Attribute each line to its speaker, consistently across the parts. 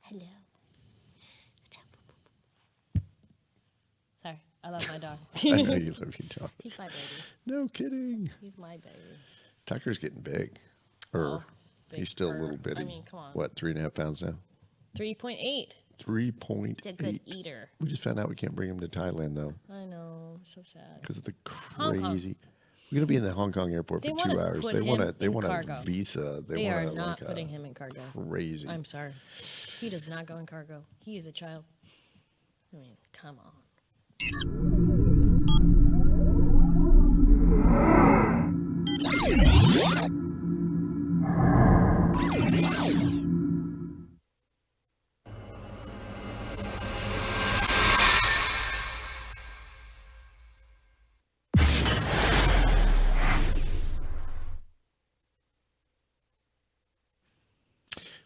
Speaker 1: Hello. Sorry, I love my dog.
Speaker 2: I know you love your dog.
Speaker 1: He's my baby.
Speaker 2: No kidding.
Speaker 1: He's my baby.
Speaker 2: Tucker's getting big. Or he's still a little bitty.
Speaker 1: I mean, come on.
Speaker 2: What, 3.5 pounds now?
Speaker 1: 3.8.
Speaker 2: 3.8.
Speaker 1: He's a good eater.
Speaker 2: We just found out we can't bring him to Thailand, though.
Speaker 1: I know. So sad.
Speaker 2: Because of the crazy... We're going to be in the Hong Kong airport for 2 hours. They want a visa.
Speaker 1: They are not putting him in cargo.
Speaker 2: Crazy.
Speaker 1: I'm sorry. He does not go in cargo. He is a child. I mean, come on.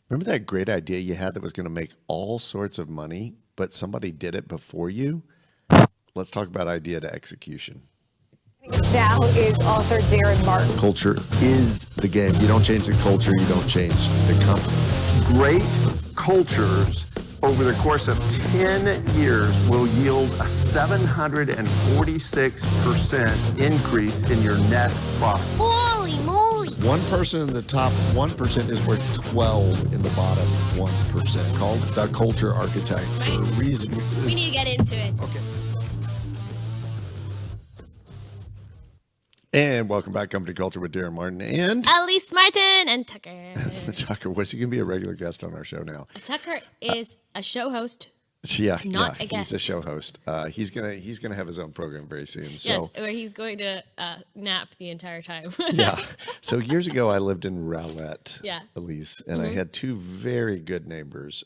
Speaker 2: Remember that great idea you had that was going to make all sorts of money, but somebody did it before you? Let's talk about idea to execution.
Speaker 3: Now is author Daren Martin.
Speaker 2: Culture is the game. You don't change the culture, you don't change the company.
Speaker 4: Great cultures over the course of 10 years will yield a 746% increase in your net profit.
Speaker 1: Holy moly!
Speaker 2: One person in the top 1% is worth 12 in the bottom 1%. Called the culture architect for a reason.
Speaker 1: We need to get into it.
Speaker 2: Okay. And welcome back, Company Culture with Daren Martin and
Speaker 1: Elise Martin and Tucker.
Speaker 2: Tucker. What's he going to be a regular guest on our show now?
Speaker 1: Tucker is a show host.
Speaker 2: Yeah,
Speaker 1: Not a
Speaker 2: he's
Speaker 1: guest.
Speaker 2: a show host. He's gonna have his own program very soon. So
Speaker 1: Yes, where he's going to nap the entire time.
Speaker 2: yeah. So years ago, I lived in Rowlett,
Speaker 1: Yeah.
Speaker 2: Elise, and I had two very good neighbors.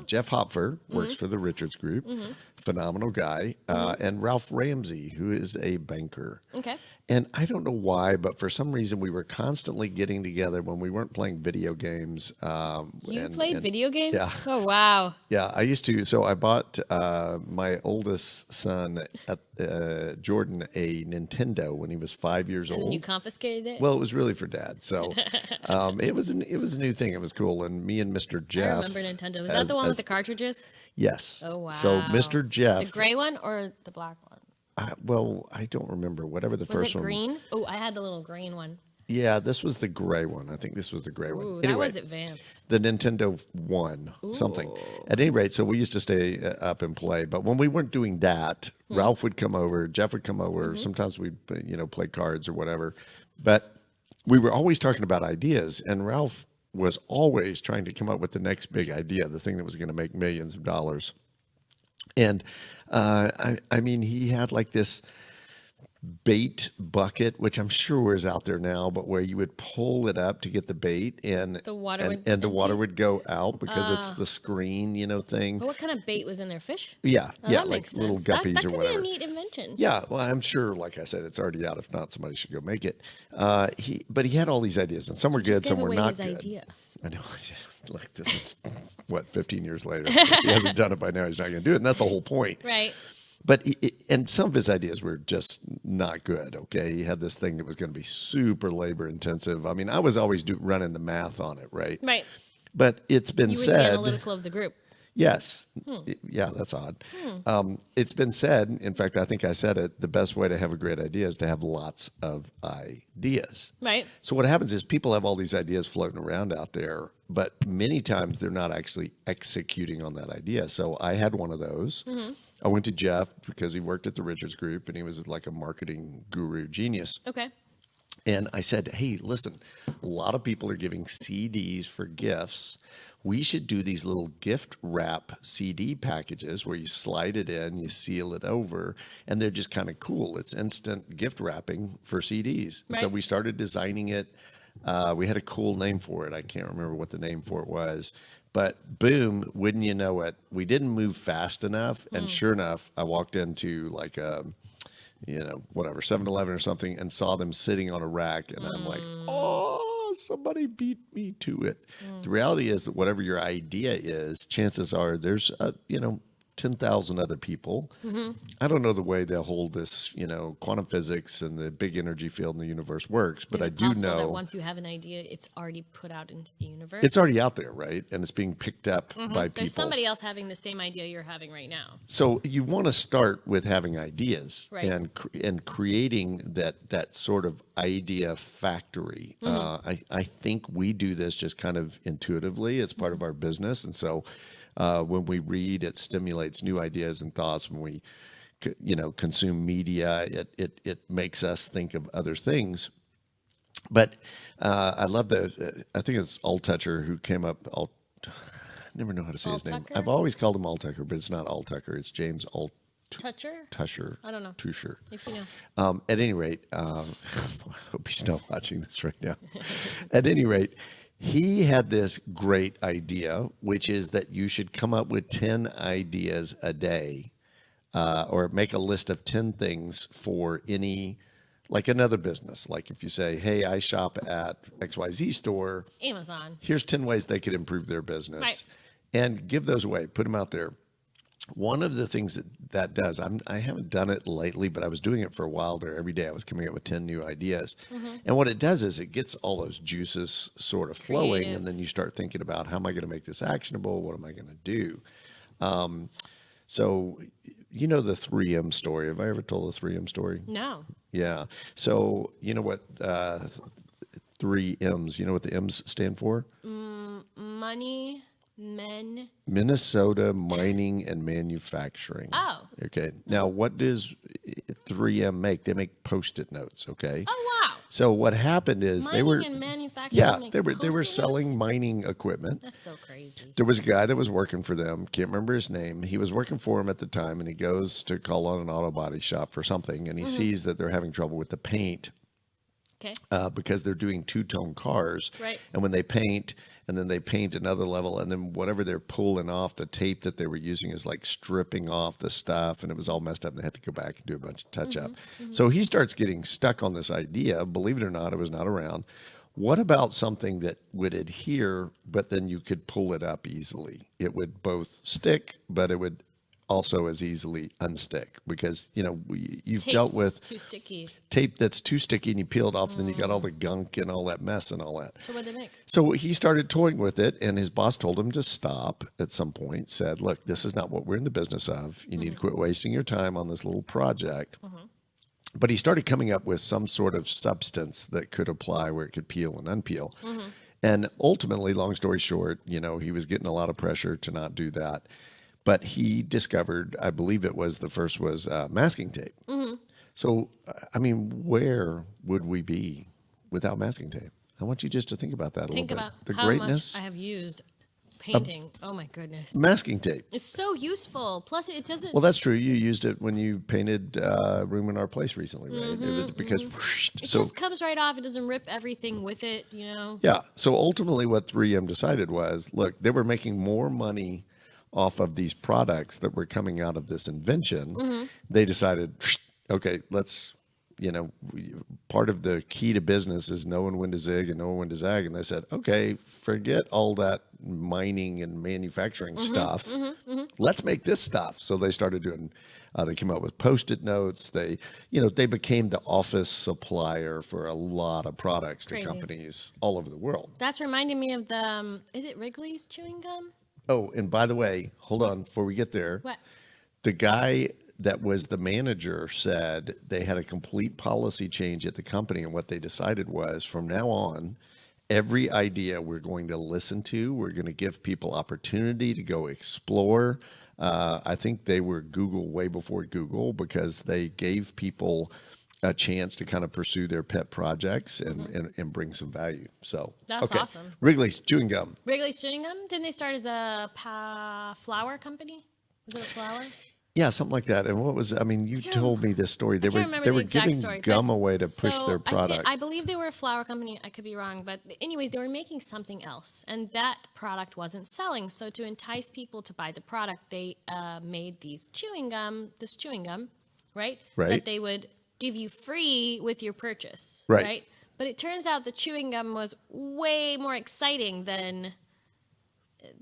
Speaker 2: Jeff Hopfer works for the Richards Group, phenomenal guy, and Ralph Ramsey, who is a banker.
Speaker 1: Okay.
Speaker 2: And I don't know why, but for some reason we were constantly getting together when we weren't playing video games.
Speaker 1: You played video games?
Speaker 2: Yeah.
Speaker 1: Oh, wow.
Speaker 2: Yeah, I used to. So I bought my oldest son, Jordan, a Nintendo when he was 5 years old.
Speaker 1: And you confiscated it?
Speaker 2: Well, it was really for Dad. So it was a new thing. It was cool. And me and Mr. Jeff.
Speaker 1: I remember Nintendo. Was that the one with the cartridges?
Speaker 2: Yes.
Speaker 1: Oh, wow.
Speaker 2: So Mr. Jeff.
Speaker 1: The gray one or the black one?
Speaker 2: Well, I don't remember. Whatever the first one.
Speaker 1: Was it green? Oh, I had the little green one.
Speaker 2: Yeah, this was the gray one. I think this was the gray one.
Speaker 1: Ooh,
Speaker 2: Anyway,
Speaker 1: that was advanced.
Speaker 2: the Nintendo 1 something. At any rate, so we used to stay up and play. But when we weren't doing that, Ralph would come over, Jeff would come over. Sometimes we'd play cards or whatever. But we were always talking about ideas, and Ralph was always trying to come up with the next big idea, the thing that was going to make millions of dollars. And I mean, he had like this bait bucket, which I'm sure is out there now, but where you would pull it up to get the bait, and
Speaker 1: The water would
Speaker 2: and the water
Speaker 1: empty?
Speaker 2: would go out because it's the screen, thing.
Speaker 1: But what kind of bait was in there? Fish?
Speaker 2: Yeah,
Speaker 1: Oh,
Speaker 2: yeah,
Speaker 1: that
Speaker 2: like
Speaker 1: makes
Speaker 2: little
Speaker 1: sense.
Speaker 2: guppies
Speaker 1: that
Speaker 2: or
Speaker 1: could
Speaker 2: whatever.
Speaker 1: be a neat invention.
Speaker 2: Yeah, well, I'm sure, like I said, it's already out. If not, somebody should go make it. But he had all these ideas, and some were good,
Speaker 1: Just
Speaker 2: some
Speaker 1: gave
Speaker 2: were
Speaker 1: away
Speaker 2: not
Speaker 1: his
Speaker 2: good.
Speaker 1: idea.
Speaker 2: I know. Like, this is, 15 years later. If he hasn't done it by now, he's not going to do it, and that's the whole point.
Speaker 1: Right.
Speaker 2: But and some of his ideas were just not good. Okay, he had this thing that was going to be super labor intensive. I mean, I was always running the math on it, right?
Speaker 1: Right.
Speaker 2: But it's been
Speaker 1: You were the
Speaker 2: said.
Speaker 1: analytical of the group.
Speaker 2: Yes. Yeah, that's odd. It's been said. In fact, I think I said it. The best way to have a great idea is to have lots of ideas.
Speaker 1: Right.
Speaker 2: So what happens is people have all these ideas floating around out there, but many times they're not actually executing on that idea. So I had one of those. I went to Jeff because he worked at the Richards Group and he was like a marketing guru genius.
Speaker 1: Okay.
Speaker 2: And I said, hey, listen, a lot of people are giving CDs for gifts. We should do these little gift wrap CD packages where you slide it in, you seal it over, and they're just kind of cool. It's instant gift wrapping for CDs. And so
Speaker 1: Right.
Speaker 2: we started designing it. We had a cool name for it. I can't remember what the name for it was. But boom, wouldn't you know it, we didn't move fast enough. And sure enough, I walked into like a, 7-Eleven or something and saw them sitting on a rack. And I'm like, oh, somebody beat me to it. The reality is that whatever your idea is, chances are there's, 10,000 other people. I don't know the way the whole this, quantum physics and the big energy field in the universe works, but
Speaker 1: Is
Speaker 2: I
Speaker 1: it
Speaker 2: do
Speaker 1: possible that
Speaker 2: know
Speaker 1: once you have an idea, it's already put out into the universe?
Speaker 2: it's already out there, right? And it's being picked up by people.
Speaker 1: There's somebody else having the same idea you're having right now.
Speaker 2: So you want to start with having ideas
Speaker 1: Right.
Speaker 2: and creating that sort of idea factory. I think we do this just kind of intuitively. It's part of our business, and so when we read, it stimulates new ideas and thoughts. When we consume media, it makes us think of other things. But I love I think it's Altucher who came up. I never know how to say his name.
Speaker 1: Altucher?
Speaker 2: I've always called him Altucher, but it's not Altucher. It's James
Speaker 1: Toucher? I don't know.
Speaker 2: Tusher.
Speaker 1: If you know.
Speaker 2: At any rate, I hope he's not watching this right now. At any rate, he had this great idea, which is that you should come up with 10 ideas a day, or make a list of 10 things for any, like another business. Like if you say, hey, I shop at XYZ store,
Speaker 1: Amazon.
Speaker 2: here's 10 ways they could improve their business,
Speaker 1: Right.
Speaker 2: and give those away, put them out there. One of the things that does, I haven't done it lately, but I was doing it for a while there. Every day I was coming up with 10 new ideas. And what it does is it gets all those juices sort of flowing,
Speaker 1: Creative.
Speaker 2: and then you start thinking about, how am I going to make this actionable? What am I going to do? So you know the 3M story. Have I ever told the 3M story?
Speaker 1: No.
Speaker 2: Yeah. So you know what 3 M's, you know what the M's stand for?
Speaker 1: Money, men.
Speaker 2: Minnesota Mining and Manufacturing.
Speaker 1: Oh.
Speaker 2: Okay. Now, what does 3M make? They make Post-it notes. Okay.
Speaker 1: Oh, wow.
Speaker 2: So what happened is
Speaker 1: Mining
Speaker 2: they were,
Speaker 1: and manufacturing.
Speaker 2: yeah,
Speaker 1: make
Speaker 2: they were
Speaker 1: Post-it
Speaker 2: selling
Speaker 1: notes?
Speaker 2: mining equipment.
Speaker 1: That's so crazy.
Speaker 2: There was a guy that was working for them. Can't remember his name. He was working for him at the time, and he goes to call on an auto body shop for something, and he sees that they're having trouble with the paint.
Speaker 1: Okay.
Speaker 2: Because they're doing two-tone cars.
Speaker 1: Right.
Speaker 2: And when they paint, and then they paint another level, and then whatever they're pulling off, the tape that they were using is like stripping off the stuff, and it was all messed up, and they had to go back and do a bunch of touch-up. So he starts getting stuck on this idea. Believe it or not, it was not around. What about something that would adhere, but then you could pull it up easily? It would both stick, but it would also as easily unstick, because you've dealt
Speaker 1: Tape's
Speaker 2: with
Speaker 1: too sticky.
Speaker 2: tape that's too sticky, and you peel it off, and then you got all the gunk and all that mess and all that.
Speaker 1: So what do they make?
Speaker 2: So he started toying with it, and his boss told him to stop at some point, said, look, this is not what we're in the business of. You need to quit wasting your time on this little project. But he started coming up with some sort of substance that could apply where it could peel and unpeel. And ultimately, long story short, he was getting a lot of pressure to not do that. But he discovered, I believe it was, the first was masking tape. So, I mean, where would we be without masking tape? I want you just to think about that a
Speaker 1: Think
Speaker 2: little
Speaker 1: about
Speaker 2: bit. The
Speaker 1: how
Speaker 2: greatness.
Speaker 1: much I have used painting. Oh my goodness.
Speaker 2: Masking tape.
Speaker 1: It's so useful. Plus, it doesn't.
Speaker 2: Well, that's true. You used it when you painted Room in Our Place recently, right? It was because
Speaker 1: it just comes right off. It doesn't rip everything with it,
Speaker 2: yeah. So ultimately, what 3M decided was, look, they were making more money off of these products that were coming out of this invention. They decided, okay, let's, part of the key to business is knowing when to zig and knowing when to zag. And they said, okay, forget all that mining and manufacturing stuff. Let's make this stuff. So they started doing, they came up with Post-it notes. They became the office supplier for a lot of products to
Speaker 1: Crazy.
Speaker 2: companies all over the world.
Speaker 1: That's reminding me of the, is it Wrigley's chewing gum?
Speaker 2: Oh, and by the way, hold on before we get there.
Speaker 1: What?
Speaker 2: The guy that was the manager said they had a complete policy change at the company, and what they decided was, from now on, every idea we're going to listen to, we're going to give people opportunity to go explore. I think they were Google way before Google, because they gave people a chance to kind of pursue their pet projects and bring some value. So
Speaker 1: That's awesome.
Speaker 2: Wrigley's chewing gum.
Speaker 1: Wrigley's chewing gum? Didn't they start as a flour company? Was it a flour?
Speaker 2: Yeah, something like that. And what was, you told me this story. They
Speaker 1: I can't remember
Speaker 2: they
Speaker 1: the
Speaker 2: were
Speaker 1: exact
Speaker 2: giving
Speaker 1: story,
Speaker 2: gum
Speaker 1: but-
Speaker 2: away to push
Speaker 1: so
Speaker 2: their product.
Speaker 1: I believe they were a flour company. I could be wrong, but anyways, they were making something else, and that product wasn't selling. So to entice people to buy the product, they made this chewing gum, right?
Speaker 2: Right.
Speaker 1: That they would give you free with your purchase,
Speaker 2: Right.
Speaker 1: right? But it turns out the chewing gum was way more exciting than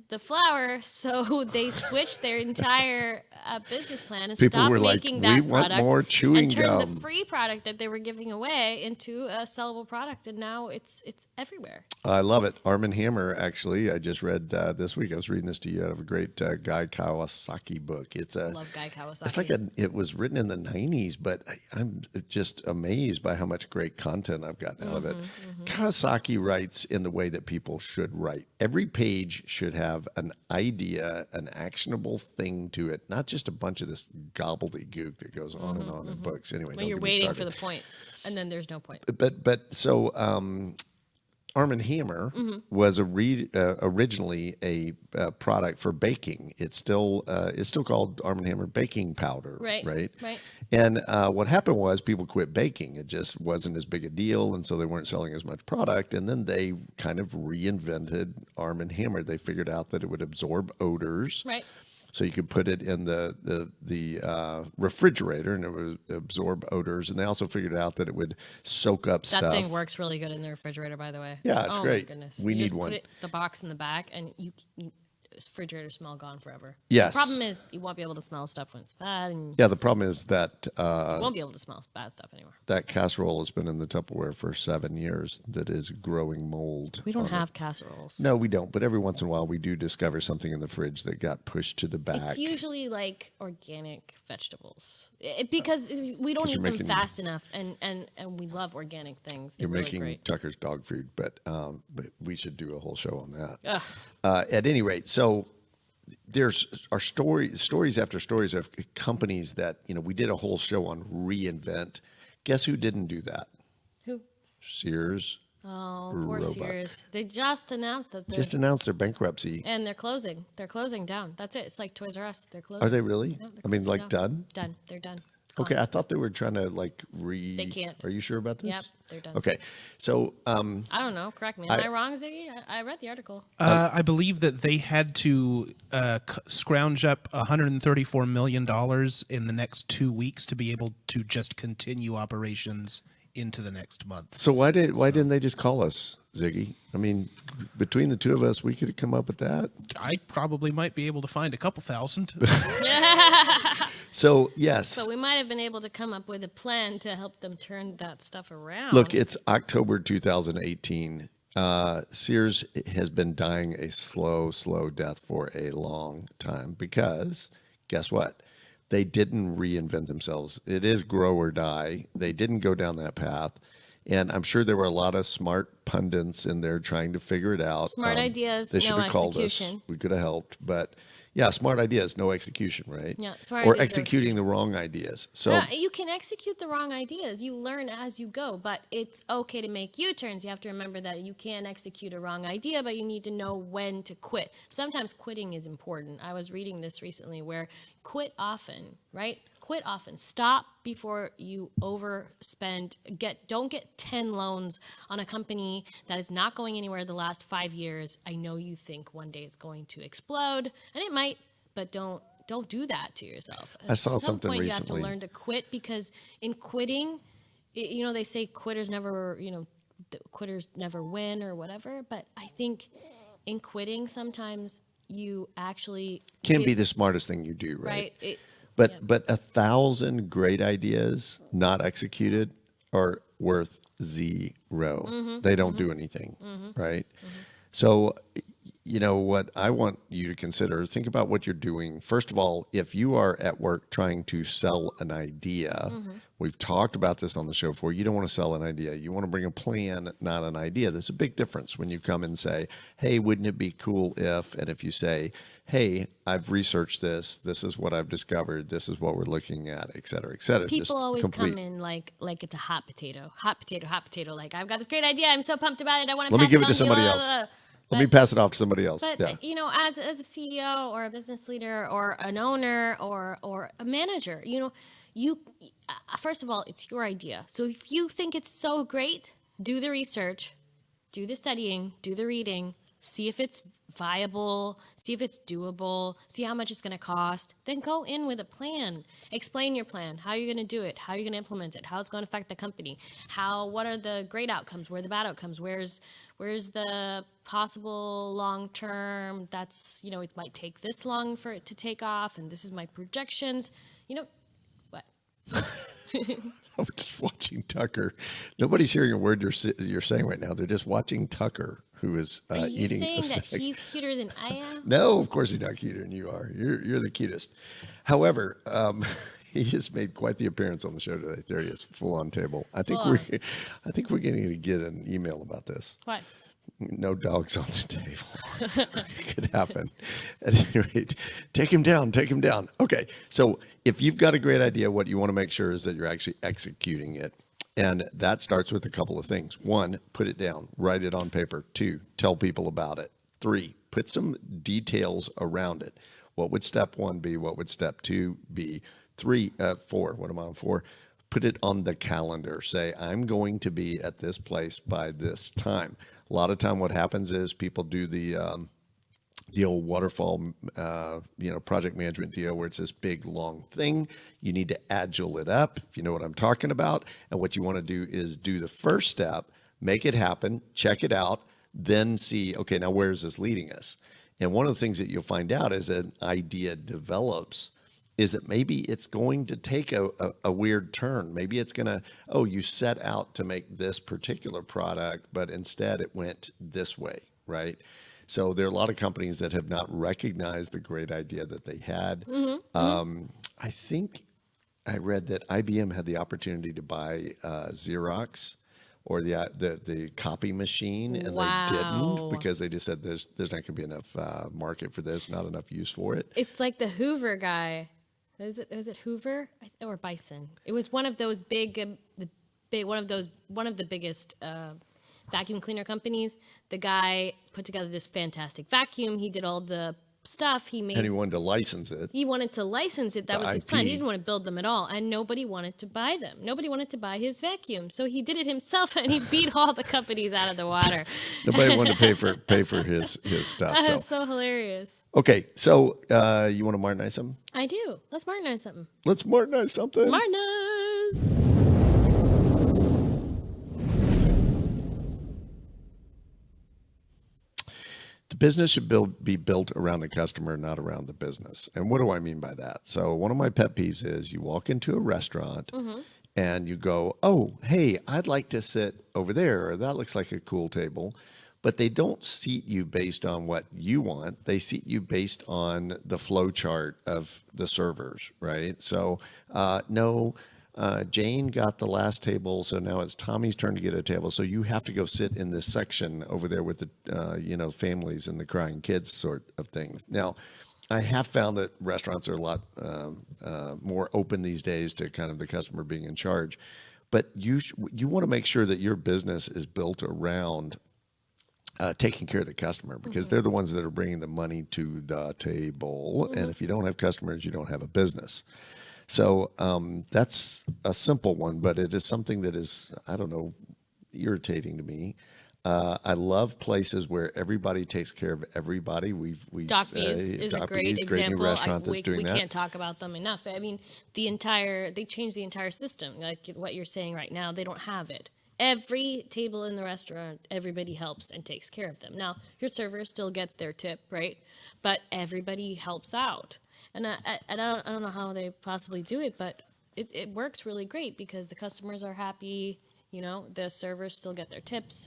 Speaker 1: the flour, so they switched their entire business plan and
Speaker 2: People
Speaker 1: stopped
Speaker 2: were like,
Speaker 1: making
Speaker 2: "We
Speaker 1: that
Speaker 2: want
Speaker 1: product
Speaker 2: more chewing
Speaker 1: and turned
Speaker 2: gum."
Speaker 1: the free product that they were giving away into a sellable product, and now it's everywhere.
Speaker 2: I love it. Arm & Hammer, actually, I just read this week. I was reading this to you out of a great Guy Kawasaki book. It's a
Speaker 1: Love Guy Kawasaki.
Speaker 2: It's like it was written in the 90s, but I'm just amazed by how much great content I've gotten out of it. Kawasaki writes in the way that people should write. Every page should have an idea, an actionable thing to it, not just a bunch of this gobbledygook that goes on and on in books. Anyway,
Speaker 1: when
Speaker 2: don't
Speaker 1: you're
Speaker 2: get me
Speaker 1: waiting
Speaker 2: started.
Speaker 1: for the point, and then there's no point.
Speaker 2: But so Arm & Hammer was originally a product for baking. It's still called Arm & Hammer baking powder,
Speaker 1: Right.
Speaker 2: And what happened was people quit baking. It just wasn't as big a deal, and so they weren't selling as much product. And then they kind of reinvented Arm & Hammer. They figured out that it would absorb odors.
Speaker 1: Right.
Speaker 2: So you could put it in the refrigerator and it would absorb odors. And they also figured out that it would soak up
Speaker 1: That
Speaker 2: stuff.
Speaker 1: thing works really good in the refrigerator, by the way.
Speaker 2: Yeah, it's
Speaker 1: oh
Speaker 2: great.
Speaker 1: My goodness.
Speaker 2: We
Speaker 1: you
Speaker 2: need
Speaker 1: just
Speaker 2: one.
Speaker 1: Put the box in the back, and you refrigerator smell gone forever.
Speaker 2: Yes.
Speaker 1: The problem is you won't be able to smell stuff when it's bad, and
Speaker 2: Yeah, the problem is that
Speaker 1: you won't be able to smell bad stuff anymore.
Speaker 2: that casserole has been in the Tupperware for 7 years that is growing mold.
Speaker 1: We don't
Speaker 2: on it.
Speaker 1: have casseroles.
Speaker 2: No, we don't. But every once in a while, we do discover something in the fridge that got pushed to the back.
Speaker 1: It's usually like organic vegetables because we don't eat
Speaker 2: you're
Speaker 1: them
Speaker 2: making-
Speaker 1: fast enough, and we love organic things. They're
Speaker 2: You're
Speaker 1: really
Speaker 2: making
Speaker 1: great.
Speaker 2: Tucker's dog food, but we should do a whole show on that.
Speaker 1: Ugh.
Speaker 2: At any rate, so there's our stories after stories of companies that, we did a whole show on reinvent. Guess who didn't do that?
Speaker 1: Who?
Speaker 2: Sears.
Speaker 1: Oh, poor
Speaker 2: Roebuck.
Speaker 1: Sears. They just announced that they're
Speaker 2: Just announced their bankruptcy.
Speaker 1: and they're closing. They're closing down. That's it. It's like Toys R Us. They're closing.
Speaker 2: Are they really?
Speaker 1: Yeah, they're
Speaker 2: I mean,
Speaker 1: closing
Speaker 2: like
Speaker 1: down.
Speaker 2: done?
Speaker 1: Done. They're done.
Speaker 2: Okay, I thought they were trying to They
Speaker 1: can't.
Speaker 2: Are you sure about this?
Speaker 1: Yep, they're done.
Speaker 2: Okay, so
Speaker 1: I don't know. Correct me. Am I wrong, Ziggy? I read the article.
Speaker 5: I believe that they had to scrounge up $134 million in the next 2 weeks to be able to just continue operations into the next month.
Speaker 2: So why didn't they just call us, Ziggy? I mean, between the two of us, we could have come up with that.
Speaker 5: I probably might be able to find a couple thousand.
Speaker 2: So yes,
Speaker 1: So we might have been able to come up with a plan to help them turn that stuff around.
Speaker 2: look, it's October 2018. Sears has been dying a slow death for a long time because guess what? They didn't reinvent themselves. It is grow or die. They didn't go down that path. And I'm sure there were a lot of smart pundits in there trying to figure it out.
Speaker 1: Smart ideas,
Speaker 2: They should
Speaker 1: no
Speaker 2: have called us.
Speaker 1: execution.
Speaker 2: We could have helped. But yeah, smart ideas, no execution, right?
Speaker 1: Yeah, smart
Speaker 2: or
Speaker 1: ideas, no
Speaker 2: executing the wrong ideas. So
Speaker 1: you can execute the wrong ideas. You learn as you go, but it's okay to make U-turns. You have to remember that you can execute a wrong idea, but you need to know when to quit. Sometimes quitting is important. I was reading this recently where quit often, right? Quit often. Stop before you overspend. Don't get 10 loans on a company that is not going anywhere the last 5 years. I know you think one day it's going to explode, and it might, but don't do that to yourself.
Speaker 2: I saw
Speaker 1: At some
Speaker 2: something
Speaker 1: point,
Speaker 2: recently.
Speaker 1: You have to learn to quit because in quitting, they say quitters never, quitters never win or whatever. But I think in quitting, sometimes you actually
Speaker 2: can be the smartest thing you do, right?
Speaker 1: right.
Speaker 2: But 1,000 great ideas not executed are worth zero. They don't do anything, right? So, what I want you to consider, think about what you're doing. First of all, if you are at work trying to sell an idea, we've talked about this on the show before, you don't want to sell an idea. You want to bring a plan, not an idea. There's a big difference when you come and say, hey, wouldn't it be cool if, and if you say, hey, I've researched this. This is what I've discovered. This is what we're looking at, et cetera, et cetera.
Speaker 1: People
Speaker 2: Just
Speaker 1: always
Speaker 2: complete.
Speaker 1: come in like it's a hot potato. Like, I've got this great idea. I'm so pumped about it. I want to
Speaker 2: Let me
Speaker 1: pass
Speaker 2: give it
Speaker 1: on
Speaker 2: to somebody
Speaker 1: you.
Speaker 2: else. Let me pass it off to somebody else.
Speaker 1: But
Speaker 2: Yeah.
Speaker 1: as a CEO or a business leader or an owner or a manager, you first of all, it's your idea. So if you think it's so great, do the research, do the studying, do the reading, see if it's viable, see if it's doable, see how much it's going to cost, then go in with a plan. Explain your plan, how you're going to do it, how you're going to implement it, how it's going to affect the company, what are the great outcomes, where are the bad outcomes, where's the possible long term that's, it might take this long for it to take off, and this is my projections. What?
Speaker 2: I'm just watching Tucker. Nobody's hearing a word you're saying right now. They're just watching Tucker, who is
Speaker 1: Are you
Speaker 2: eating
Speaker 1: saying
Speaker 2: a snack.
Speaker 1: that he's cuter than I am?
Speaker 2: No, of course he's not cuter than you are. You're the cutest. However, he has made quite the appearance on the show today. There he is, full on table. I think we're going to get an email about this.
Speaker 1: What?
Speaker 2: No dogs on the table. It could happen. At any rate, take him down. Okay, so if you've got a great idea, what you want to make sure is that you're actually executing it. And that starts with a couple of things. 1, put it down, write it on paper. 2, tell people about it. 3, put some details around it. What would step 1 be? What would step 2 be? 4, what am I on 4? Put it on the calendar. Say, I'm going to be at this place by this time. A lot of time what happens is people do the old waterfall, project management deal where it's this big, long thing. You need to agile it up, if you know what I'm talking about. And what you want to do is do the first step, make it happen, check it out, then see, okay, now where is this leading us? And one of the things that you'll find out as an idea develops is that maybe it's going to take a weird turn. Maybe it's going to, you set out to make this particular product, but instead it went this way, right? So there are a lot of companies that have not recognized the great idea that they had. I think I read that IBM had the opportunity to buy Xerox or the copy machine, and they didn't because they just said there's not going to be enough market for this, not enough use for it.
Speaker 1: It's like the Hoover guy. Was it Hoover or Bison? It was one of those one of the biggest vacuum cleaner companies. The guy put together this fantastic vacuum. He did all the stuff.
Speaker 2: And he wanted to license it.
Speaker 1: He wanted to license it. That was his plan. He didn't want to build them at all, and nobody wanted to buy them. Nobody wanted to buy his vacuum, so he did it himself, and he beat all the companies out of the water.
Speaker 2: Nobody wanted to pay for his stuff.
Speaker 1: That is so hilarious.
Speaker 2: Okay, so you want to modernize something?
Speaker 1: I do. Let's modernize something.
Speaker 2: Let's modernize something.
Speaker 1: Modernize.
Speaker 2: The business should be built around the customer, not around the business. And what do I mean by that? So one of my pet peeves is you walk into a restaurant and you go, oh, hey, I'd like to sit over there, or that looks like a cool table. But they don't seat you based on what you want. They seat you based on the flow chart of the servers, right? So no, Jane got the last table, so now it's Tommy's turn to get a table. So you have to go sit in this section over there with the families and the crying kids sort of things. Now, I have found that restaurants are a lot more open these days to kind of the customer being in charge. But you want to make sure that your business is built around taking care of the customer, because they're the ones that are bringing the money to the table. And if you don't have customers, you don't have a business. So that's a simple one, but it is something that is, I don't know, irritating to me. I love places where everybody takes care of everybody.
Speaker 1: Doc B's is a great example.
Speaker 2: New restaurant that's doing
Speaker 1: we
Speaker 2: that.
Speaker 1: can't talk about them enough. I mean, they changed the entire system. Like what you're saying right now, they don't have it. Every table in the restaurant, everybody helps and takes care of them. Now, your server still gets their tip, right? But everybody helps out. And I don't know how they possibly do it, but it works really great because the customers are happy. The servers still get their tips.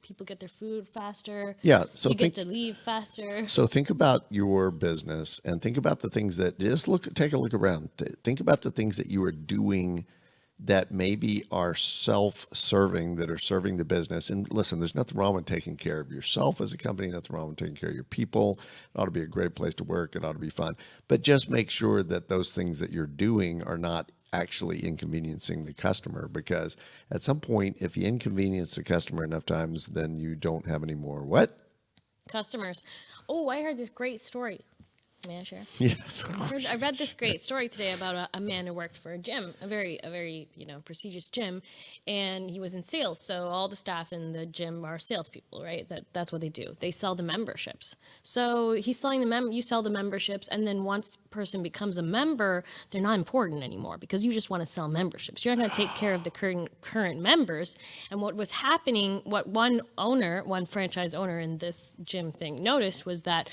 Speaker 1: People get their food faster.
Speaker 2: Yeah, so
Speaker 1: you get to leave faster.
Speaker 2: So think about your business and think about the things that take a look around. Think about the things that you are doing that maybe are self-serving, that are serving the business. And listen, there's nothing wrong with taking care of yourself as a company, nothing wrong with taking care of your people. It ought to be a great place to work. It ought to be fun. But just make sure that those things that you're doing are not actually inconveniencing the customer, because at some point, if you inconvenience the customer enough times, then you don't have any more what?
Speaker 1: Customers. Oh, I heard this great story. May I share?
Speaker 2: Yes.
Speaker 1: I read this great story today about a man who worked for a gym, a very prestigious gym, and he was in sales. So all the staff in the gym are salespeople, right? That's what they do. They sell the memberships. So he's selling you sell the memberships, and then once a person becomes a member, they're not important anymore because you just want to sell memberships. You're not going to take care of the current members. And what was happening, what one franchise owner in this gym thing noticed was that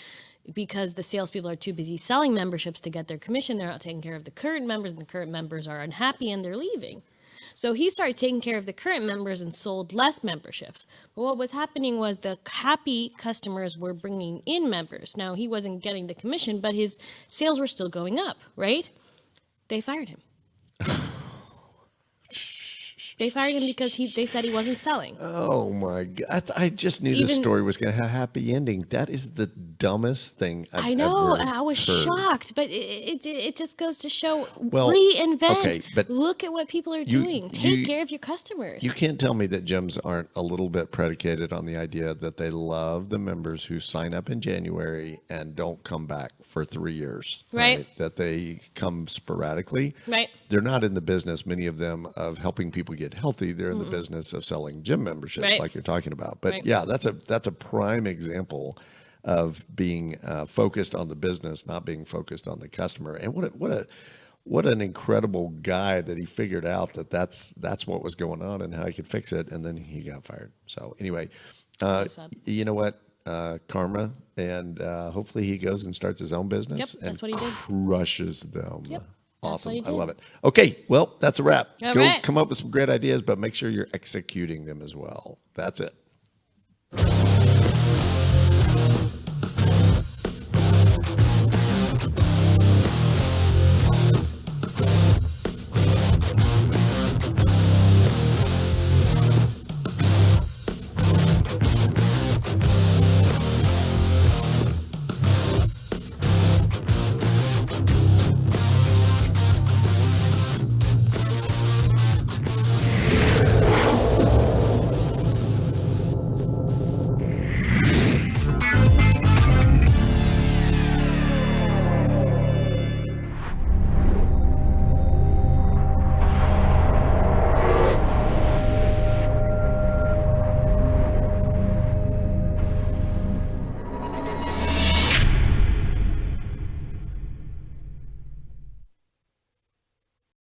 Speaker 1: because the salespeople are too busy selling memberships to get their commission, they're not taking care of the current members, and the current members are unhappy and they're leaving. So he started taking care of the current members and sold less memberships. But what was happening was the happy customers were bringing in members. Now, he wasn't getting the commission, but his sales were still going up, right? They fired him. They fired him because they said he wasn't selling.
Speaker 2: Oh my God! I just knew this story was going to have a happy ending. That is the dumbest thing I've
Speaker 1: I know.
Speaker 2: ever
Speaker 1: I was
Speaker 2: heard.
Speaker 1: shocked, but it just goes to show
Speaker 2: Well,
Speaker 1: reinvent.
Speaker 2: okay, but
Speaker 1: look at what people are doing. Take care of your customers.
Speaker 2: You can't tell me that gyms aren't a little bit predicated on the idea that they love the members who sign up in January and don't come back for 3 years.
Speaker 1: Right.
Speaker 2: That they come sporadically.
Speaker 1: Right.
Speaker 2: They're not in the business, many of them, of helping people get healthy. They're in the business of selling gym memberships,
Speaker 1: Right.
Speaker 2: like you're talking about. But
Speaker 1: Right.
Speaker 2: yeah, that's a prime example of being focused on the business, not being focused on the customer. And what an incredible guy that he figured out that's what was going on and how he could fix it, and then he got fired. So anyway,
Speaker 1: So sad.
Speaker 2: you know what? Karma, and hopefully he goes and starts his own business.
Speaker 1: Yep, that's
Speaker 2: and
Speaker 1: what he did.
Speaker 2: crushes them.
Speaker 1: Yep, that's
Speaker 2: Awesome.
Speaker 1: what he
Speaker 2: I love
Speaker 1: did.
Speaker 2: it. Okay, well, that's a wrap.
Speaker 1: All
Speaker 2: Go
Speaker 1: right.
Speaker 2: come up with some great ideas, but make sure you're executing them as well. That's it.